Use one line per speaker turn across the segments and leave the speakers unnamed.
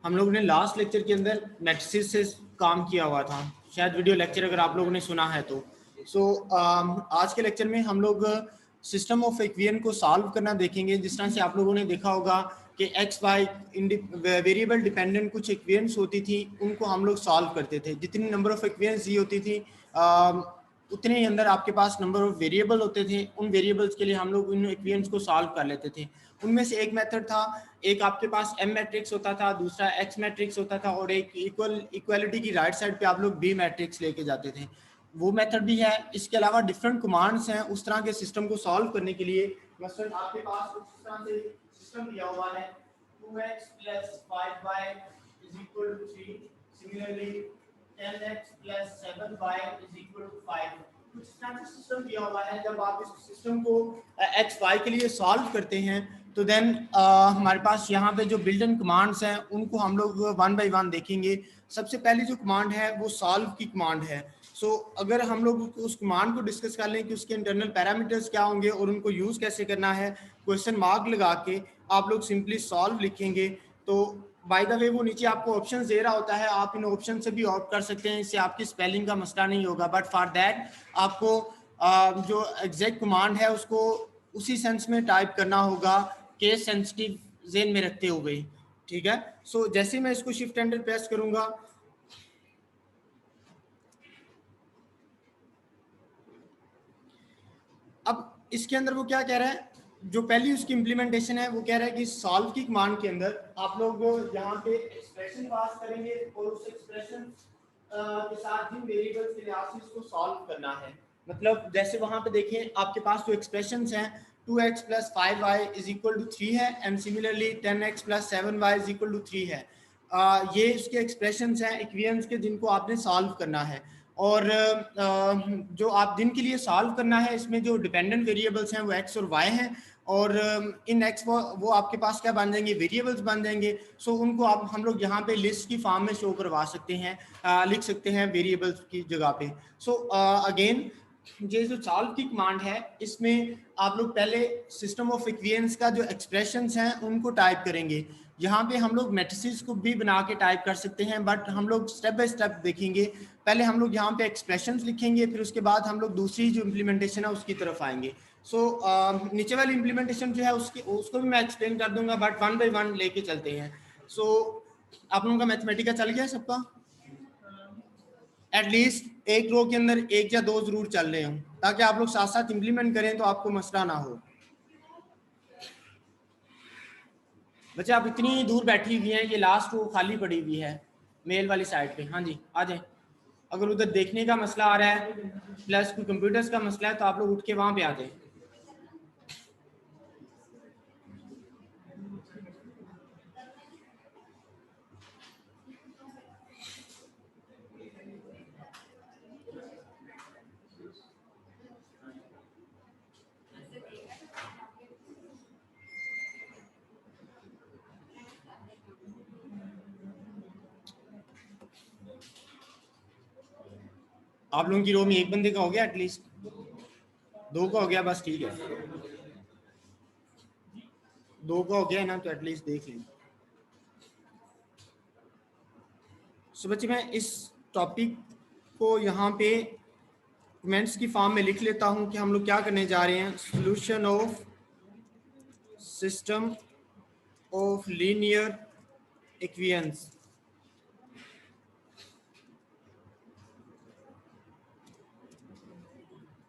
हम लोगों ने लास्ट लेक्चर के अंदर मैट्रिसेस से काम किया हुआ था, शायद वीडियो लेक्चर अगर आप लोगों ने सुना है तो। आज के लेक्चर में हम लोग सिस्टम ऑफ इक्वेशन को सॉल्व करना देखेंगे। जिस तरह से आप लोगों ने देखा होगा कि एक्स वाई वेरिएबल डिपेंडेंट कुछ इक्वेशंस होती थी, उनको हम लोग सॉल्व करते थे। जितनी नंबर ऑफ इक्वेशंस दी होती थी उतने ही अंदर आपके पास नंबर ऑफ वेरिएबल होते थे। उन वेरिएबल्स के लिए हम लोग उन इक्वेशंस को सॉल्व कर लेते थे। उनमें से एक मेथड था, एक आपके पास एम मैट्रिक्स होता था, दूसरा एक्स मैट्रिक्स होता था, और एक इक्वालिटी की राइट साइड पे आप लोग बी मैट्रिक्स लेके जाते थे। वो मेथड भी है। इसके अलावा डिफरेंट कमांड्स हैं उस तरह के सिस्टम को सॉल्व करने के लिए। मसलन आपके पास कुछ इस तरह से सिस्टम दिया हुआ है, 2x + 5y = 3, similarly 10x + 7y = 5। कुछ इस तरह से सिस्टम दिया हुआ है। जब आप इस सिस्टम को एक्स वाई के लिए सॉल्व करते हैं तो देन हमारे पास यहाँ पे जो बिल्ट इन कमांड्स हैं उनको हम लोग वन बाय वन देखेंगे। सबसे पहली जो कमांड है वो सॉल्व की कमांड है। अगर हम लोग उस कमांड को डिस्कस कर लें कि उसके इंटरनल पैरामीटर्स क्या होंगे और उनको यूज़ कैसे करना है, क्वेश्चन मार्क लगा के आप लोग सिंपली सॉल्व लिखेंगे। तो बाय द वे वो नीचे आपको ऑप्शंस दे रहा होता है, आप इन ऑप्शन से भी ऑप्ट कर सकते हैं। इससे आपकी स्पेलिंग का मसला नहीं होगा, बट फॉर दैट आपको जो एग्जैक्ट कमांड है उसको उसी सेंस में टाइप करना होगा, केस सेंसिटिव जेन में रखते हुए। ठीक है। जैसे मैं इसको शिफ्ट एंटर प्रेस करूंगा, अब इसके अंदर वो क्या कह रहा है, जो पहली उसकी इंप्लीमेंटेशन है वो कह रहा है कि सॉल्व की कमांड के अंदर आप लोग यहाँ पे एक्सप्रेशन पास करेंगे और उस एक्सप्रेशन के साथ जिन वेरिएबल्स के लिहाज से इसको सॉल्व करना है। मतलब जैसे वहां पे देखें आपके पास जो एक्सप्रेशंस हैं 2x + 5y = 3 है, एंड सिमिलरली 10x + 7y = 3 है। ये इसके एक्सप्रेशंस हैं इक्वेशंस के, जिनको आपने सॉल्व करना है। और जो आप जिनके लिए सॉल्व करना है, इसमें जो डिपेंडेंट वेरिएबल्स हैं वो एक्स और वाई हैं, और इन एक्स वो आपके पास क्या बन जाएंगे, वेरिएबल्स बन जाएंगे। उनको आप हम लोग यहाँ पे लिस्ट की फॉर्म में शो करवा सकते हैं, लिख सकते हैं वेरिएबल्स की जगह पे। अगेन ये जो सॉल्व की कमांड है, इसमें आप लोग पहले सिस्टम ऑफ इक्वेशंस का जो एक्सप्रेशंस हैं उनको टाइप करेंगे। यहाँ पे हम लोग मैट्रिसेस को भी बना के टाइप कर सकते हैं, बट हम लोग स्टेप बाय स्टेप देखेंगे। पहले हम लोग यहाँ पे एक्सप्रेशंस लिखेंगे, फिर उसके बाद हम लोग दूसरी जो इम्प्लीमेंटेशन है उसकी तरफ आएंगे। नीचे वाली इम्प्लीमेंटेशन जो है उसको भी मैं एक्सप्लेन कर दूंगा, बट वन बाय वन लेके चलते हैं। आप लोगों का मैथमेटिका चल गया सबका? एटलीस्ट एक रो के अंदर एक या दो जरूर चल रहे हों, ताकि आप लोग साथ साथ इम्प्लीमेंट करें तो आपको मसला ना हो। बच्चे आप इतनी दूर बैठी हुई हैं, ये लास्ट रो खाली पड़ी हुई है मेल वाली साइड पे। हाँ जी आ जाए। अगर उधर देखने का मसला आ रहा है प्लस कोई कंप्यूटर्स का मसला है तो आप लोग उठ के वहां पे आ जाए। आप लोगों की रो में एक बंदे का हो गया, एटलीस्ट दो का हो गया, बस ठीक है। दो का हो गया है ना, तो एटलीस्ट देख लें। बच्चे मैं इस टॉपिक को यहाँ पे कमेंट्स की फॉर्म में लिख लेता हूँ कि हम लोग क्या करने जा रहे हैं। Solution of system of linear equations.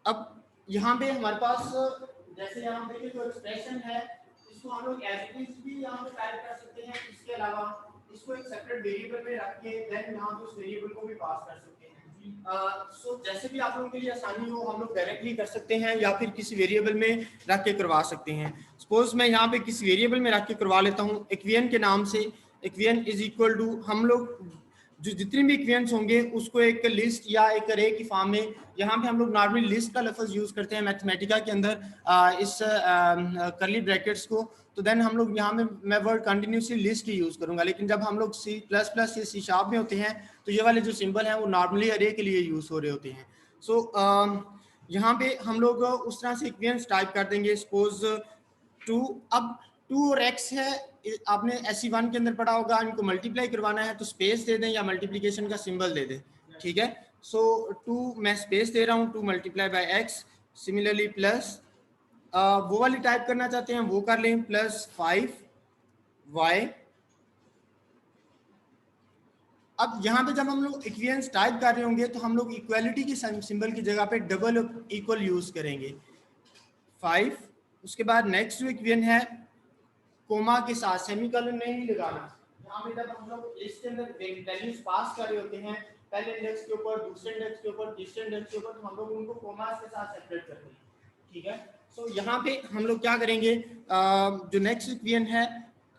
अब यहाँ पे हमारे पास जैसे यहाँ पे जो एक्सप्रेशन है इसको हम लोग एज इट इज भी यहाँ पे टाइप कर सकते हैं। इसके अलावा इसको एक सेपरेट वेरिएबल में रख के देन यहाँ पे उस वेरिएबल को भी पास कर सकते हैं। जैसे भी आप लोगों के लिए आसानी हो, हम लोग डायरेक्टली कर सकते हैं या फिर किसी वेरिएबल में रख के करवा सकते हैं। सपोज मैं यहाँ पे किसी वेरिएबल में रख के करवा लेता हूँ इक्वेशन के नाम से। इक्वेशन इज इक्वल टू, हम लोग जो जितने भी इक्वेशंस होंगे उसको एक लिस्ट या एक अरे की फॉर्म में, यहाँ पे हम लोग नॉर्मली लिस्ट का लफ्ज यूज करते हैं मैथमेटिका के अंदर इस करली ब्रैकेट्स को। तो देन हम लोग यहाँ में मैं वर्ड कंटिन्यूसली लिस्ट ही यूज करूंगा, लेकिन जब हम लोग C++ या C# में होते हैं तो ये वाले जो सिंबल हैं वो नॉर्मली अरे के लिए यूज हो रहे होते हैं। यहाँ पे हम लोग उस तरह से इक्वेशंस टाइप कर देंगे। सपोज 2, अब 2 और x है, आपने SE1 के अंदर पढ़ा होगा, इनको मल्टीप्लाई करवाना है तो स्पेस दे दें या मल्टीप्लिकेशन का सिंबल दे दें, ठीक है। सो 2 मैं स्पेस दे रहा हूँ, 2 multiply by x, similarly plus वो वाली टाइप करना चाहते हैं वो कर लें, प्लस 5y। अब यहाँ पे जब हम लोग इक्विवेलेंस टाइप कर रहे होंगे तो हम लोग इक्वालिटी की सिंबल की जगह पे डबल इक्वल यूज करेंगे, 5। उसके बाद नेक्स्ट जो इक्वेशन है कोमा के साथ, सेमीकोलन नहीं लगाना। यहाँ पे जब हम लोग लिस्ट के अंदर वैल्यूज पास कर रहे होते हैं, पहले इंडेक्स के ऊपर, दूसरे इंडेक्स के ऊपर, तीसरे इंडेक्स के ऊपर, तो हम लोग उनको कोमास के साथ सेपरेट करते हैं, ठीक है। सो यहाँ पे हम लोग क्या करेंगे, जो नेक्स्ट इक्वेशन है,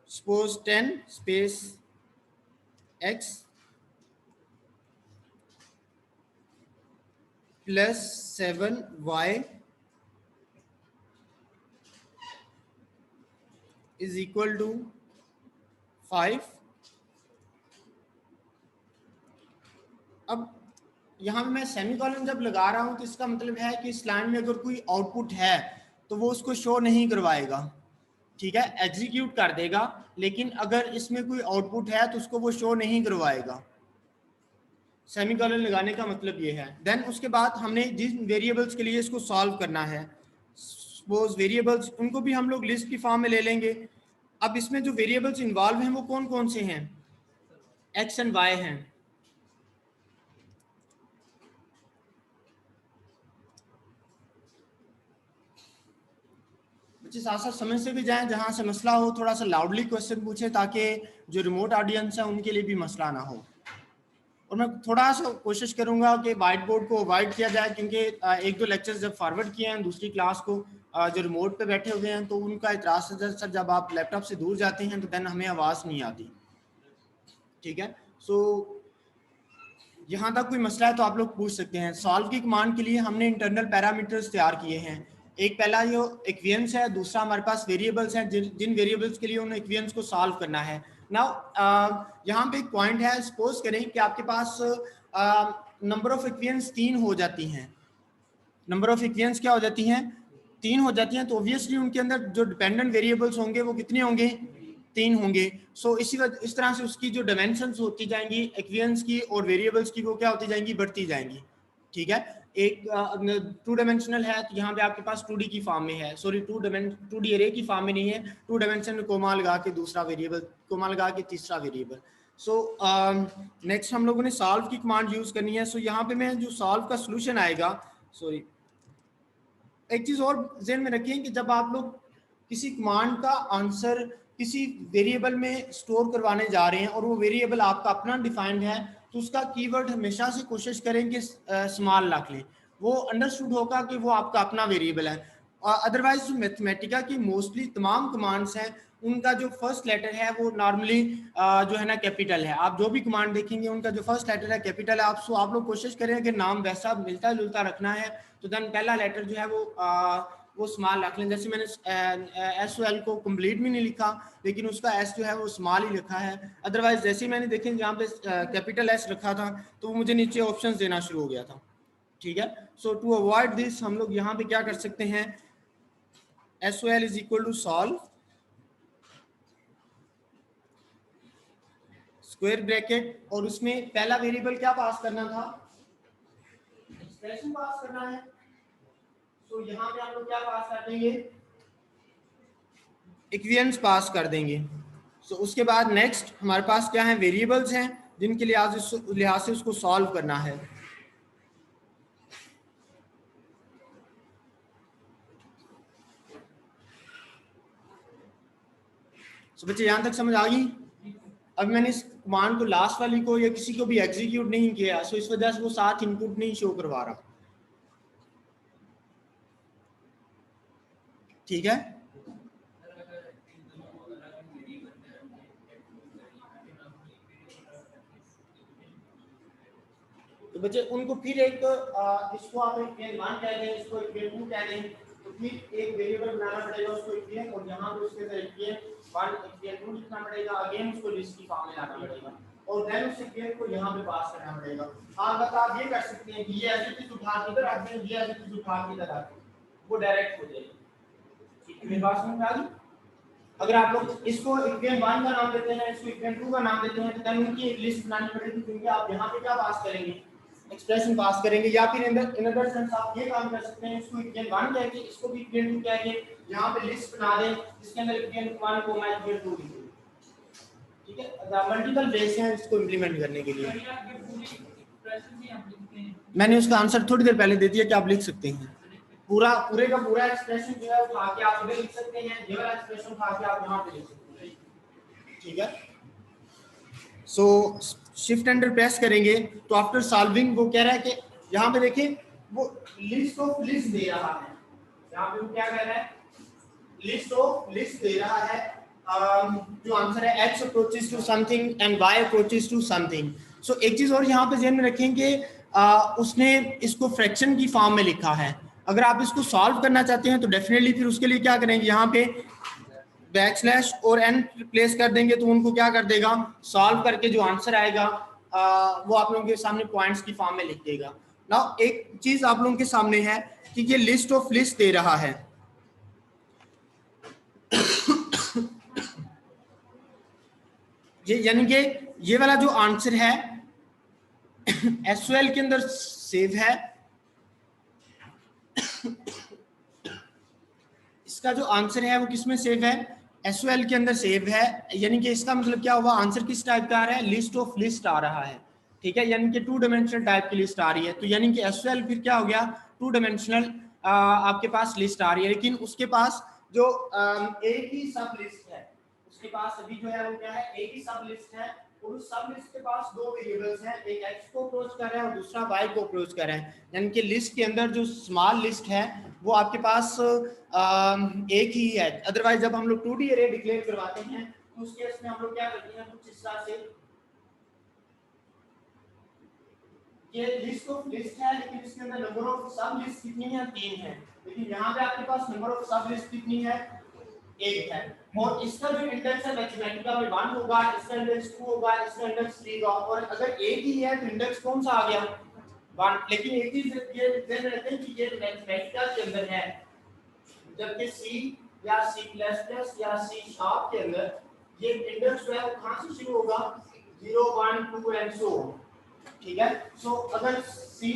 suppose 10 space x plus 7y is equal to 5। अब यहाँ पे मैं सेमीकोलन जब लगा रहा हूँ तो इसका मतलब है कि इस लाइन में अगर कोई आउटपुट है तो वो उसको शो नहीं करवाएगा, ठीक है, एग्जीक्यूट कर देगा, लेकिन अगर इसमें कोई आउटपुट है तो उसको वो शो नहीं करवाएगा। सेमीकोलन लगाने का मतलब ये है। देन उसके बाद हमने जिन वेरिएबल्स के लिए इसको सॉल्व करना है, सपोज वेरिएबल्स उनको भी हम लोग लिस्ट की फॉर्म में ले लेंगे। अब इसमें जो वेरिएबल्स इन्वॉल्व हैं वो कौन कौन से हैं, x एंड y हैं। बच्चे साथ साथ समझ से भी जाएं, जहां से मसला हो थोड़ा सा लाउडली क्वेश्चन पूछे ताकि जो रिमोट ऑडियंस है उनके लिए भी मसला ना हो। और मैं थोड़ा सा कोशिश करूंगा कि वाइट बोर्ड को अवॉइड किया जाए, क्योंकि एक दो लेक्चर्स जब फॉरवर्ड किए हैं दूसरी क्लास को, जो रिमोट पे बैठे हुए हैं तो उनका इतराज़ है सर जब आप लैपटॉप से दूर जाते हैं तो देन हमें आवाज़ नहीं आती, ठीक है। सो यहाँ तक कोई मसला है तो आप लोग पूछ सकते हैं। सॉल्व की कमांड के लिए हमने इंटरनल पैरामीटर्स तैयार किए हैं। एक पहला जो इक्वेशंस है, दूसरा हमारे पास वेरिएबल्स हैं, जिन वेरिएबल्स के लिए उन इक्वेशंस को सॉल्व करना है। नाउ यहाँ पे एक पॉइंट है, सपोज करें कि आपके पास नंबर ऑफ इक्वेशंस 3 हो जाती हैं, नंबर ऑफ इक्वेशंस क्या हो जाती हैं, 3 हो जाती हैं, तो ऑब्वियसली उनके अंदर जो डिपेंडेंट वेरिएबल्स होंगे वो कितने होंगे, 3 होंगे। सो इस तरह से उसकी जो डायमेंशंस होती जाएंगी इक्वेशंस की और वेरिएबल्स की, वो क्या होती जाएंगी, बढ़ती जाएंगी, ठीक है। एक 2 डायमेंशनल है तो यहाँ पे आपके पास 2D की फॉर्म में है, सॉरी 2D एरे की फॉर्म में नहीं है, 2 डायमेंशन में कोमा लगा के दूसरा वेरिएबल, कोमा लगा के तीसरा वेरिएबल। सो नेक्स्ट हम लोगों ने सॉल्व की कमांड यूज करनी है। सो यहाँ पे मैं जो सॉल्व का सोल्यूशन आएगा, सॉरी एक चीज और ध्यान में रखें कि जब आप लोग किसी कमांड का आंसर किसी वेरिएबल में स्टोर करवाने जा रहे हैं और वो वेरिएबल आपका अपना डिफाइंड है, तो उसका कीवर्ड हमेशा से कोशिश करें कि स्मॉल रख लें, वो अंडरस्टूड होगा कि वो आपका अपना वेरिएबल है। अदरवाइज जो मैथमेटिका की मोस्टली तमाम कमांड्स हैं उनका जो फर्स्ट लेटर है वो नॉर्मली जो है ना कैपिटल है। आप जो भी कमांड देखेंगे उनका जो फर्स्ट लेटर है कैपिटल है। आप लोग कोशिश करें कि नाम वैसा मिलता जुलता रखना है, तो देन पहला लेटर जो है वो स्मॉल रख लें। जैसे मैंने SOL को कंप्लीट भी नहीं लिखा, लेकिन उसका S जो है वो स्मॉल ही लिखा है। अदरवाइज जैसे ही मैंने देखें जहाँ पे कैपिटल S रखा था तो वो मुझे नीचे ऑप्शंस देना शुरू हो गया था, ठीक है। सो टू अवॉइड दिस हम लोग यहाँ पे क्या कर सकते हैं, SOL is equal to solve square bracket, और उसमें पहला वेरिएबल क्या पास करना था, एक्सप्रेशन पास करना है। तो यहाँ पे हम लोग क्या पास कर देंगे, इक्वेशंस पास कर देंगे। सो उसके बाद नेक्स्ट हमारे पास क्या है, वेरिएबल्स हैं जिनके लिहाज से उसको सॉल्व करना है। सो बच्चे यहाँ तक समझ आ गई। अब मैंने इस कमांड को लास्ट वाली को या किसी को भी एग्जीक्यूट नहीं किया, सो इस वजह से वो साथ इनपुट नहीं शो करवा रहा, ठीक है। तो बच्चे उनको फिर एक इसको आप इक्वेशन 1 कह दें, इसको इक्वेशन 2 कह दें, तो फिर एक वेरिएबल बनाना पड़ेगा उसको इक्वेशन, और यहाँ पे उसके अंदर इक्वेशन 1 इक्वेशन 2 लिखना पड़ेगा, अगेन उसको लिस्ट की फॉर्म में लाना पड़ेगा, और देन उस इक्वेशन को यहाँ पे पास करना पड़ेगा। बस आप ये कर सकते हैं कि ये ऐसे की उठा के इधर रख दें, ये ऐसे की उठा के इधर रख दें, वो डायरेक्ट हो जाएगी, ठीक है। मेरी बात समझ में आ गई। अगर आप लोग इसको इक्वेशन 1 का नाम देते हैं, इसको इक्वेशन 2 का नाम देते हैं, तो देन उनकी एक लिस्ट बनानी पड़ेगी, क्योंकि आप यहाँ पे क्या पास करेंगे, एक्सप्रेशन पास करेंगे, या फिर इन अदर सेंस आप ये काम कर सकते हैं, इसको इक्वेशन 1 कह के इसको भी इक्वेशन 2 कह के यहाँ पे लिस्ट बना दें, जिसके अंदर इक्वेशन 1 को मैं इक्वेशन 2 लिख दूं। ठीक है, मल्टीपल वेज हैं इसको इंप्लीमेंट करने के लिए। मैंने उसका आंसर थोड़ी देर पहले दे दिया कि आप लिख सकते हैं पूरे का पूरा एक्सप्रेशन जो है उठा के आप इधर लिख सकते हैं, ये वाला एक्सप्रेशन उठा के आप यहाँ पे लिख सकते हैं। ठीक है, सो शिफ्ट एंटर प्रेस करेंगे तो आफ्टर सॉल्विंग वो कह रहा है कि यहाँ पे देखिए वो लिस्ट ऑफ लिस्ट दे रहा है, यहाँ पे वो क्या कह रहा है, लिस्ट ऑफ लिस्ट दे रहा है। जो आंसर है x approaches to something and y approaches to something. So एक चीज और यहाँ पे ध्यान में रखेंगे, उसने इसको फ्रैक्शन की फॉर्म में लिखा है। अगर आप इसको सॉल्व करना चाहते हैं तो डेफिनेटली फिर उसके लिए क्या करेंगे, यहाँ पे बैकस्लैश और एन रिप्लेस कर देंगे तो उनको क्या कर देगा, सॉल्व करके जो आंसर आएगा वो आप लोगों के सामने पॉइंट्स की फॉर्म में लिख देगा। नाउ एक चीज आप लोगों के सामने है कि ये लिस्ट ऑफ लिस्ट दे रहा है, ये यानी कि ये वाला जो आंसर है SQL के अंदर सेव है, इसका जो आंसर है वो किसमें सेव है, SQL के अंदर सेव है। यानी कि इसका मतलब क्या हुआ, आंसर किस टाइप का आ रहा है, लिस्ट ऑफ लिस्ट आ रहा है। ठीक है, यानी कि 2 डायमेंशनल टाइप की लिस्ट आ रही है, तो यानी कि SQL फिर क्या हो गया, 2 डायमेंशनल आपके पास लिस्ट आ रही है, लेकिन उसके पास जो एक ही सब लिस्ट है, उसके पास अभी जो है वो क्या है, एक ही सब लिस्ट है, और उस सब लिस्ट के पास 2 वेरिएबल्स हैं, एक x को अप्रोच कर रहा है और दूसरा y को अप्रोच कर रहा है। यानी कि लिस्ट के अंदर जो स्मॉल लिस्ट है वो आपके पास एक ही है। अदरवाइज जब हम लोग 2D अरे डिक्लेयर करवाते हैं तो उस केस में हम लोग क्या करते हैं, कुछ इस तरह से, ये लिस्ट ऑफ लिस्ट है, लेकिन इसके अंदर नंबर ऑफ सब लिस्ट कितनी है, 3 है, लेकिन यहाँ पे आपके पास नंबर ऑफ सब लिस्ट कितनी है, 1 है। और इसका जो इंडेक्स है मैथमेटिका में 1 होगा, इसका इंडेक्स 2 होगा, इसका इंडेक्स 3 होगा, और अगर एक ही है तो इंडेक्स कौन सा आ गया, 1। लेकिन एक चीज ये ध्यान रखें कि ये मैथमेटिका के अंदर है, जबकि C या C++ या C# के अंदर ये इंडेक्स जो है वो कहां से शुरू होगा, 0 1 2 एंड सो। ठीक है, सो अगर C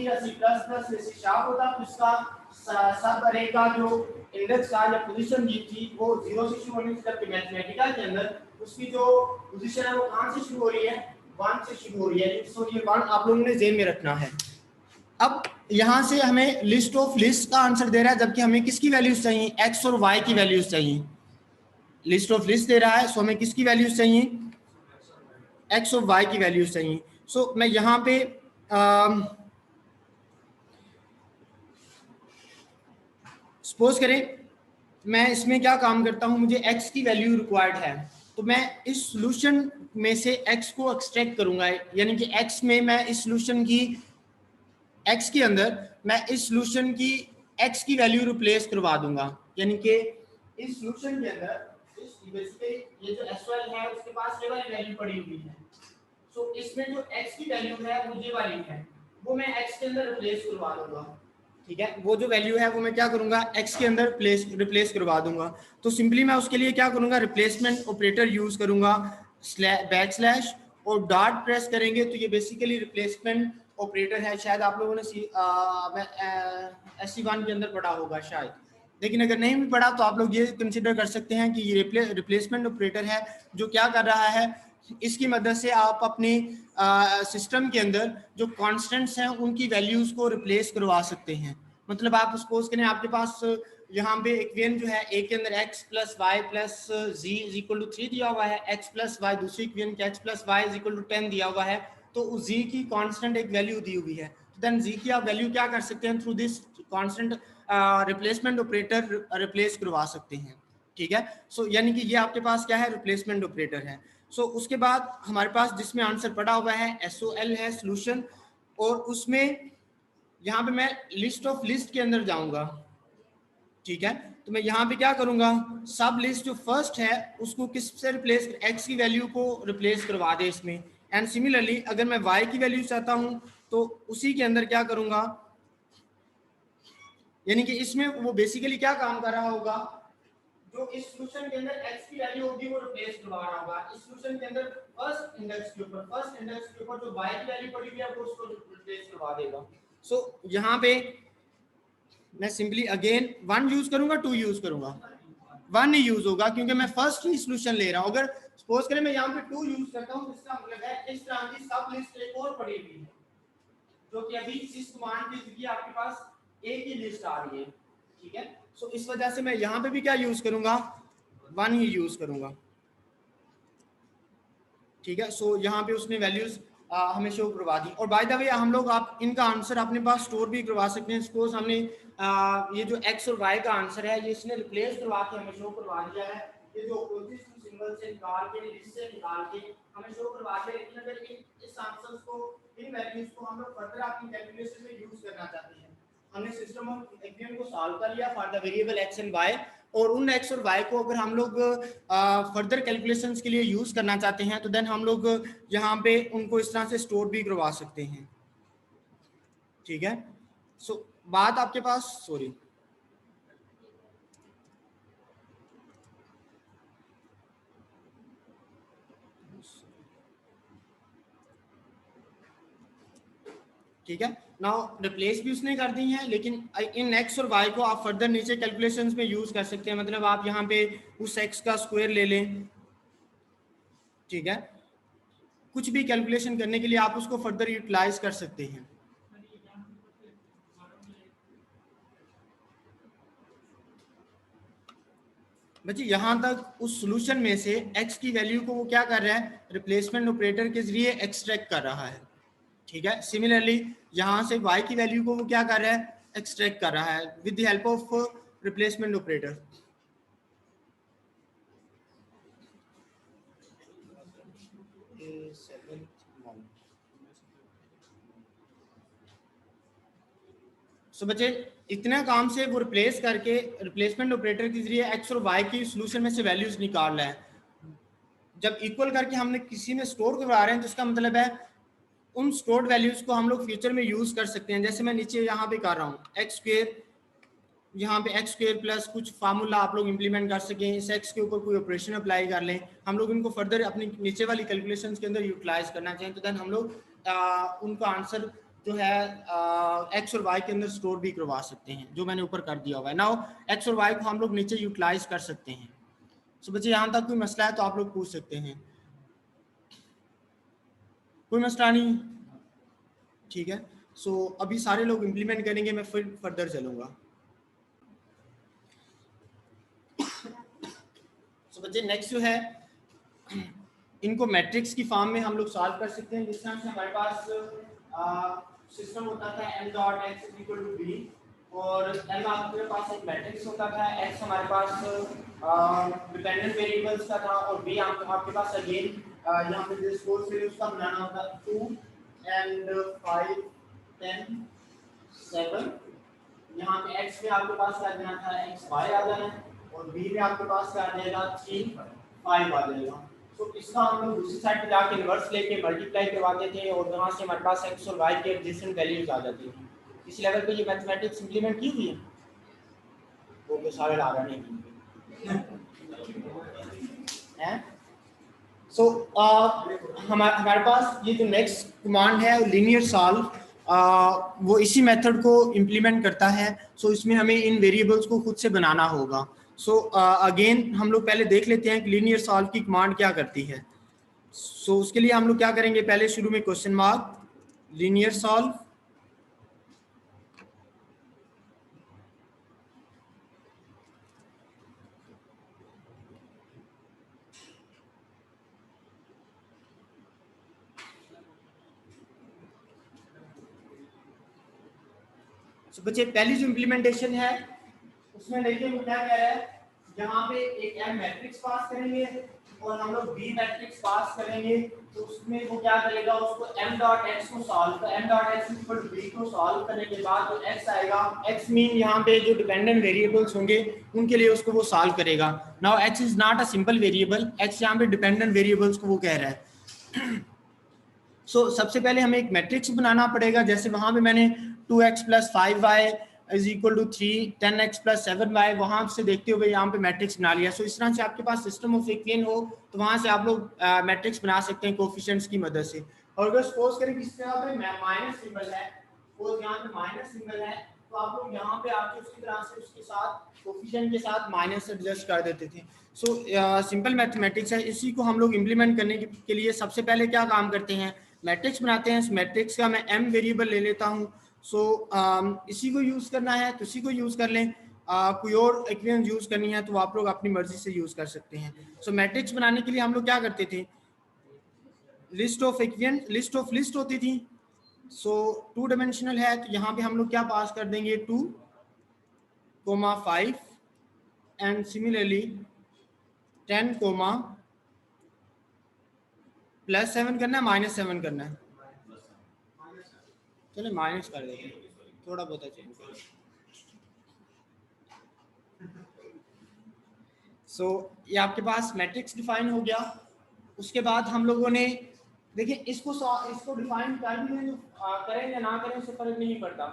या C++ या C# होता तो इसका सब अरे का जो इंडेक्स का या पोजीशन दी थी वो 0 से शुरू होनी थी, जबकि मैथमेटिका के अंदर उसकी जो पोजीशन है वो कहां से शुरू हो रही है, 1 से शुरू हो रही है। सो ये 1 आप लोगों ने ज़हन में रखना है। अब यहाँ से हमें लिस्ट ऑफ लिस्ट का आंसर दे रहा है, जबकि हमें किसकी वैल्यूज चाहिए, x और y की वैल्यूज चाहिए। लिस्ट ऑफ लिस्ट दे रहा है, सो हमें किसकी वैल्यूज चाहिए, x और y की वैल्यूज चाहिए। सो मैं यहाँ पे सपोज करें मैं इसमें क्या काम करता हूँ, मुझे x की वैल्यू रिक्वायर्ड है, तो मैं इस सॉल्यूशन में से x को एक्सट्रैक्ट करूंगा, यानी कि x में मैं इस सॉल्यूशन की x के अंदर मैं इस सॉल्यूशन की x की वैल्यू रिप्लेस करवा दूंगा। यानी कि इस सॉल्यूशन के अंदर बेसिकली ये जो SQL है उसके पास ये वाली वैल्यू पड़ी हुई है, सो इसमें जो x की वैल्यू है वो ये वाली है, वो मैं x के अंदर रिप्लेस करवा दूंगा। ठीक है, वो जो वैल्यू है वो मैं क्या करूंगा, x के अंदर रिप्लेस करवा दूंगा। तो सिंपली मैं उसके लिए क्या करूंगा, रिप्लेसमेंट ऑपरेटर यूज करूंगा, बैकस्लैश और डॉट प्रेस करेंगे, तो ये बेसिकली रिप्लेसमेंट ऑपरेटर है। शायद आप लोगों ने SC1 के अंदर पढ़ा होगा शायद, लेकिन अगर नहीं भी पढ़ा तो आप लोग ये कंसिडर कर सकते हैं कि ये रिप्लेसमेंट ऑपरेटर है, जो क्या कर रहा है, इसकी मदद से आप अपने सिस्टम के अंदर जो कांस्टेंट्स हैं उनकी वैल्यूज को रिप्लेस करवा सकते हैं। मतलब आप सपोज करें आपके पास यहाँ पे इक्वेशन जो है a के अंदर x plus Y plus z is equal to 3 दिया हुआ है, x प्लस वाई दूसरी इक्वेशन के x plus Y is equal to 10 दिया हुआ है, तो z की कांस्टेंट एक वैल्यू दी हुई है, देन z की आप वैल्यू क्या कर सकते हैं, through this constant replacement operator replace करवा सकते हैं। ठीक है, सो यानी कि ये आपके पास क्या है, रिप्लेसमेंट ऑपरेटर है। सो उसके बाद हमारे पास जिसमें आंसर पड़ा हुआ है SOL है सॉल्यूशन, और उसमें यहाँ पे मैं लिस्ट ऑफ लिस्ट के अंदर जाऊंगा। ठीक है, तो मैं यहाँ पे क्या करूंगा, सब लिस्ट जो फर्स्ट है उसको किससे रिप्लेस, x की वैल्यू को रिप्लेस करवा दे इसमें। एंड सिमिलरली अगर मैं y की वैल्यू चाहता हूं तो उसी के अंदर क्या करूंगा, यानी कि इसमें वो बेसिकली क्या काम कर रहा होगा, जो इस सॉल्यूशन के अंदर x की वैल्यू होगी वो रिप्लेस करवा रहा होगा इस सॉल्यूशन के अंदर फर्स्ट इंडेक्स के ऊपर जो y की वैल्यू पड़ी हुई है वो उसको रिप्लेस करवा देगा। सो यहाँ पे मैं सिंपली अगेन 1 यूज करूंगा 2 यूज करूंगा 1 ही यूज होगा क्योंकि मैं फर्स्ट ही सॉल्यूशन ले रहा हूं। अगर सपोज करें मैं यहाँ पे 2 यूज करता हूं इसका मतलब है इस तरह की सब लिस्ट एक और पड़ी हुई है जो कि अभी इस कमांड के जरिए आपके पास एक ही लिस्ट आ रही है, ठीक है। सो इस वजह से मैं यहाँ पे भी क्या यूज करूंगा 1 ही यूज करूंगा, ठीक है। सो यहाँ पे उसने वैल्यूज हमें शो करवा दी और बाय द वे हम लोग आप इनका आंसर अपने पास स्टोर भी करवा सकते हैं। सपोज हमने ये जो x और y का आंसर है ये इसने रिप्लेस करवा के हमें शो करवा दिया है। ये जो अपोजिशन सिंबल से निकाल के लिस्ट से निकाल के हमें शो करवा के, लेकिन अगर इस आंसर्स को इन वैल्यूज को हम लोग फर्दर अपनी कैलकुलेशन में यूज करना चाहते हैं, हमने सिस्टम ऑफ इक्वेशन को सॉल्व कर लिया for the variable x and y और उन x और y को अगर हम लोग फर्दर कैलकुलेशंस के लिए यूज करना चाहते हैं तो देन हम लोग यहाँ पे उनको इस तरह से स्टोर भी करवा सकते हैं, ठीक है। सो बात आपके पास सॉरी ठीक है। नाउ रिप्लेस भी उसने कर दी है, लेकिन इन x और y को आप फर्दर नीचे कैलकुलेशंस में यूज कर सकते हैं। मतलब आप यहाँ पे उस x का स्क्वायर ले लें, ठीक है। कुछ भी कैलकुलेशन करने के लिए आप उसको फर्दर यूटिलाइज कर सकते हैं। बच्चे यहाँ तक उस सॉल्यूशन में से x की वैल्यू को वो क्या कर रहा है, रिप्लेसमेंट ऑपरेटर के जरिए एक्सट्रैक्ट कर रहा है, ठीक है। सिमिलरली यहाँ से y की वैल्यू को वो क्या कर रहा है, एक्सट्रैक्ट कर रहा है with the help of replacement operator. So बच्चे इतना काम से वो रिप्लेस करके रिप्लेसमेंट ऑपरेटर के जरिए x और y की सॉल्यूशन में से वैल्यूज निकाल रहा है। जब इक्वल करके हमने किसी में स्टोर करवा रहे हैं तो इसका मतलब है उन स्टोर्ड वैल्यूज को हम लोग फ्यूचर में यूज कर सकते हैं। जैसे मैं नीचे यहाँ पे कर रहा हूँ एक्स स्क्वेयर, यहाँ पे एक्स स्क्वेयर प्लस कुछ फार्मूला आप लोग इंप्लीमेंट कर सकें, इस एक्स के ऊपर कोई ऑपरेशन अप्लाई कर लें, हम लोग इनको फर्दर अपनी नीचे वाली कैलकुलेशन के अंदर यूटिलाइज करना चाहें तो देन हम लोग उनका आंसर जो है एक्स और वाई के अंदर स्टोर भी करवा सकते हैं, जो मैंने ऊपर कर दिया हुआ है। नाउ एक्स और वाई को हम लोग नीचे यूटिलाइज कर सकते हैं। सो बच्चे यहाँ तक कोई मसला है तो आप लोग पूछ सकते हैं, कोई मसला नहीं, ठीक है। सो अभी सारे लोग इम्प्लीमेंट करेंगे, मैं फिर फर्दर चलूंगा। सो बच्चे नेक्स्ट जो है इनको मैट्रिक्स की फॉर्म में हम लोग सॉल्व कर सकते हैं। जिस तरह से हमारे पास सिस्टम होता था m dot x is equal to b और m आपके पास एक मैट्रिक्स होता था, x हमारे पास डिपेंडेंट वेरिएबल्स का था और b आपके पास अगेन यहाँ पे जिस कोर्स के लिए उसका बनाना होता 2 and 5 10 7। यहाँ पे x में आपके पास क्या देना था, x y आ जाना और b में आपके पास क्या आ जाएगा 3 5 आ जाएगा। तो इसका हम लोग दूसरी साइड पे जाके इनवर्स लेके मल्टीप्लाई करवाते थे और वहाँ से हमारे पास x और y के एडजेसेंट वैल्यूज आ जाती थी। इस लेवल पे ये मैथमेटिक्स इंप्लीमेंट की हुई है, वो के सारे ला रहे हैं। सो हमारे पास ये जो नेक्स्ट कमांड है लीनियर सॉल्व, वो इसी मेथड को इम्प्लीमेंट करता है। सो इसमें हमें इन वेरिएबल्स को खुद से बनाना होगा। सो अगेन हम लोग पहले देख लेते हैं कि लीनियर सॉल्व की कमांड क्या करती है। सो उसके लिए हम लोग क्या करेंगे, पहले शुरू में क्वेश्चन मार्क लीनियर सॉल्व, तो बच्चे पहली जो इम्प्लीमेंटेशन है उसमें देखिए वो क्या कह रहा है, यहाँ पे एक m मैट्रिक्स पास करेंगे और हम लोग b मैट्रिक्स पास करेंगे। तो उसमें वो क्या करेगा, उसको m डॉट x को सॉल्व कर m dot x equal to b को सॉल्व करने के बाद तो x आएगा, x मीन यहाँ पे जो डिपेंडेंट वेरिएबल्स होंगे उनके लिए उसको वो सॉल्व करेगा। Now x is not a simple variable, x यहाँ पे डिपेंडेंट वेरिएबल्स को वो कह रहा है। सो सबसे पहले हमें एक मैट्रिक्स बनाना पड़ेगा। जैसे वहां पे मैंने 2x plus 5y is equal to 3 10x plus 7y, वहां से देखते हुए यहाँ पे मैट्रिक्स बना लिया। सो इस तरह से आपके पास सिस्टम ऑफ इक्वेशन हो तो वहां से आप लोग मैट्रिक्स बना सकते हैं कोफिशिएंट्स की मदद से। और अगर सपोज करें कि इसमें यहाँ पे माइनस सिंबल है, सपोज यहाँ पे माइनस सिंबल है, तो आप लोग यहाँ पे आके उसकी तरह से उसके साथ कोफिशिएंट के साथ माइनस एडजस्ट कर देते थे। सो सिंपल मैथमेटिक्स है। इसी को हम लोग इम्प्लीमेंट करने के लिए सबसे पहले क्या काम करते हैं, मैट्रिक्स बनाते हैं। मैट्रिक्स का मैं m वेरिएबल ले लेता हूँ। सो इसी को यूज करना है तो इसी को यूज कर लें, कोई और इक्वेशन यूज करनी है तो आप लोग अपनी मर्जी से यूज कर सकते हैं। सो मैट्रिक्स बनाने के लिए हम लोग क्या करते थे, list of equation, list of list होती थी। सो 2 डायमेंशनल है तो यहाँ पे हम लोग क्या पास कर देंगे 2, 5 एंड सिमिलरली 10, प्लस 7 करना है माइनस 7 करना है, चलिए माइनस कर देंगे, थोड़ा बहुत चेंज कर। सो ये आपके पास मैट्रिक्स डिफाइन हो गया। उसके बाद हम लोगों ने देखिए इसको डिफाइन कर भी दें, करें या ना करें उससे फर्क नहीं पड़ता।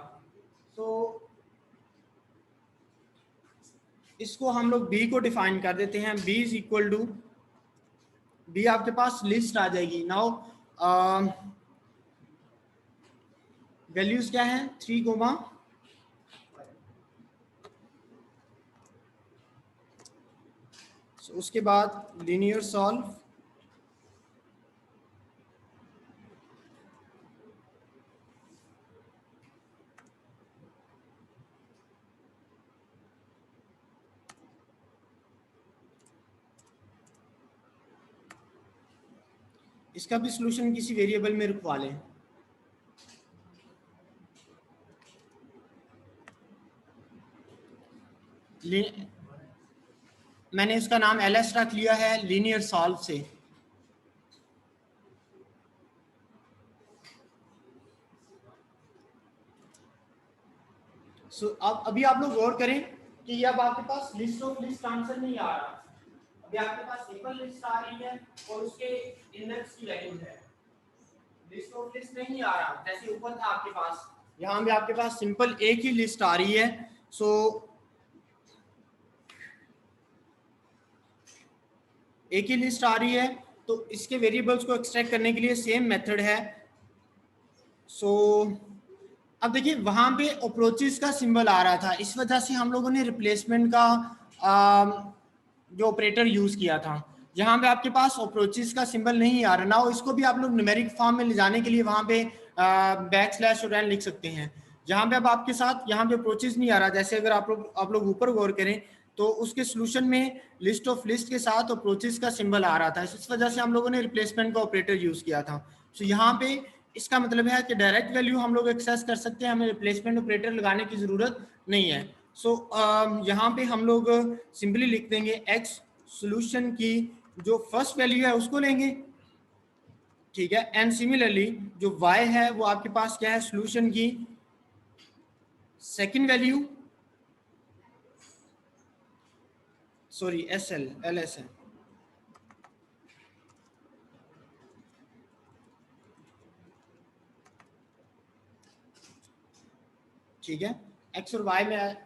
सो इसको हम लोग b को डिफाइन कर देते हैं। b is equal to, b आपके पास लिस्ट आ जाएगी। नाउ वैल्यूज क्या है 3, उसके बाद लीनियर सॉल्व, इसका भी सॉल्यूशन किसी वेरिएबल में रुकवा लें। मैंने इसका नाम ls रख लिया है लीनियर सॉल्व से। सो अब अभी आप लोग गौर करें कि ये अब आपके पास लिस्ट ऑफ लिस्ट आंसर नहीं आ रहा, अभी आपके पास सिंपल लिस्ट आ रही है और उसके इंडेक्स की वैल्यू है, लिस्ट ऑफ लिस्ट नहीं आ रहा जैसे ऊपर था आपके पास। यहाँ भी आपके पास सिंपल एक ही लिस्ट आ रही है। सो एक ही लिस्ट आ रही है तो इसके वेरिएबल्स को एक्सट्रैक्ट करने के लिए सेम मेथड है। सो अब देखिए वहां पे अप्रोचेस का सिंबल आ रहा था, इस वजह से हम लोगों ने रिप्लेसमेंट का जो ऑपरेटर यूज किया था। जहां पे आपके पास अप्रोचेस का सिंबल नहीं आ रहा ना, इसको भी आप लोग न्यूमेरिक फॉर्म में ले जाने के लिए वहां पे बैकस्लैश और एन लिख सकते हैं। जहां पे अब आपके साथ यहाँ पे अप्रोचेस नहीं आ रहा, जैसे अगर आप लोग ऊपर गौर करें तो उसके सोल्यूशन में लिस्ट ऑफ लिस्ट के साथ अप्रोचेस का सिंबल आ रहा था, इस वजह से हम लोगों ने रिप्लेसमेंट का ऑपरेटर यूज किया था। सो यहाँ पे इसका मतलब है कि डायरेक्ट वैल्यू हम लोग एक्सेस कर सकते हैं, हमें रिप्लेसमेंट ऑपरेटर लगाने की जरूरत नहीं है। सो यहाँ पे हम लोग सिंपली लिख देंगे x सॉल्यूशन की जो फर्स्ट वैल्यू है उसको लेंगे, ठीक है, एंड सिमिलरली जो y है वो आपके पास क्या है सॉल्यूशन की सेकंड वैल्यू, सॉरी ls है, ठीक है, x और y में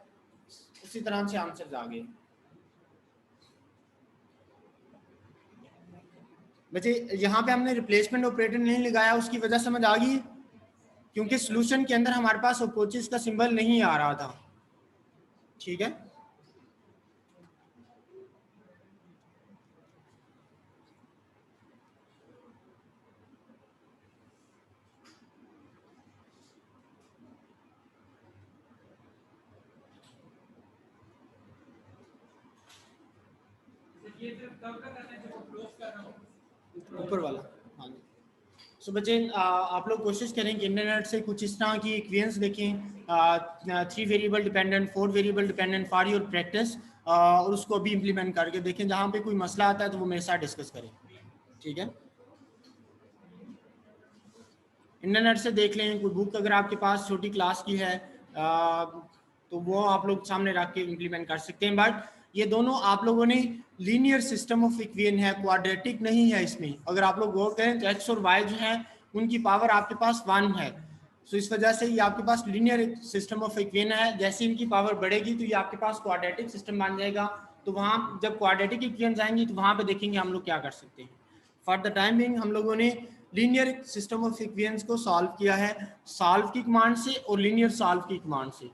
उसी तरह से आंसर आ गए। बच्चे यहाँ पे हमने रिप्लेसमेंट ऑपरेटर नहीं लगाया, उसकी वजह समझ आ गई, क्योंकि सॉल्यूशन के अंदर हमारे पास अप्रोचेस का सिंबल नहीं आ रहा था, ठीक है। ऊपर वाला, हाँ जी। सो बच्चे आप लोग कोशिश करें कि इंटरनेट से कुछ इस तरह की इक्वेशंस देखें, 3 variable dependent, 4 variable dependent for your practice, और उसको भी इम्प्लीमेंट करके देखें। जहाँ पे कोई मसला आता है तो वो मेरे साथ डिस्कस करें, ठीक है। इंटरनेट से देख लें, कोई बुक अगर आपके पास छोटी क्लास की है तो वो आप लोग सामने रख के इम्प्लीमेंट कर सकते हैं। बट ये दोनों आप लोगों ने लीनियर सिस्टम ऑफ इक्वेशन है, क्वाड्रेटिक नहीं है इसमें। अगर आप लोग गौर करें तो एक्स और वाई जो है उनकी पावर आपके पास 1 है। सो इस वजह से ये आपके पास लीनियर सिस्टम ऑफ इक्वेशन है। जैसे इनकी पावर बढ़ेगी तो ये आपके पास क्वाड्रेटिक सिस्टम बन जाएगा। तो वहाँ जब क्वाड्रेटिक इक्वेशन आएंगी तो वहाँ पे देखेंगे हम लोग क्या कर सकते हैं। फॉर द टाइम बिंग हम लोगों ने लीनियर सिस्टम ऑफ इक्वेशंस को सॉल्व किया है सॉल्व की कमांड से और लीनियर सॉल्व की कमांड से।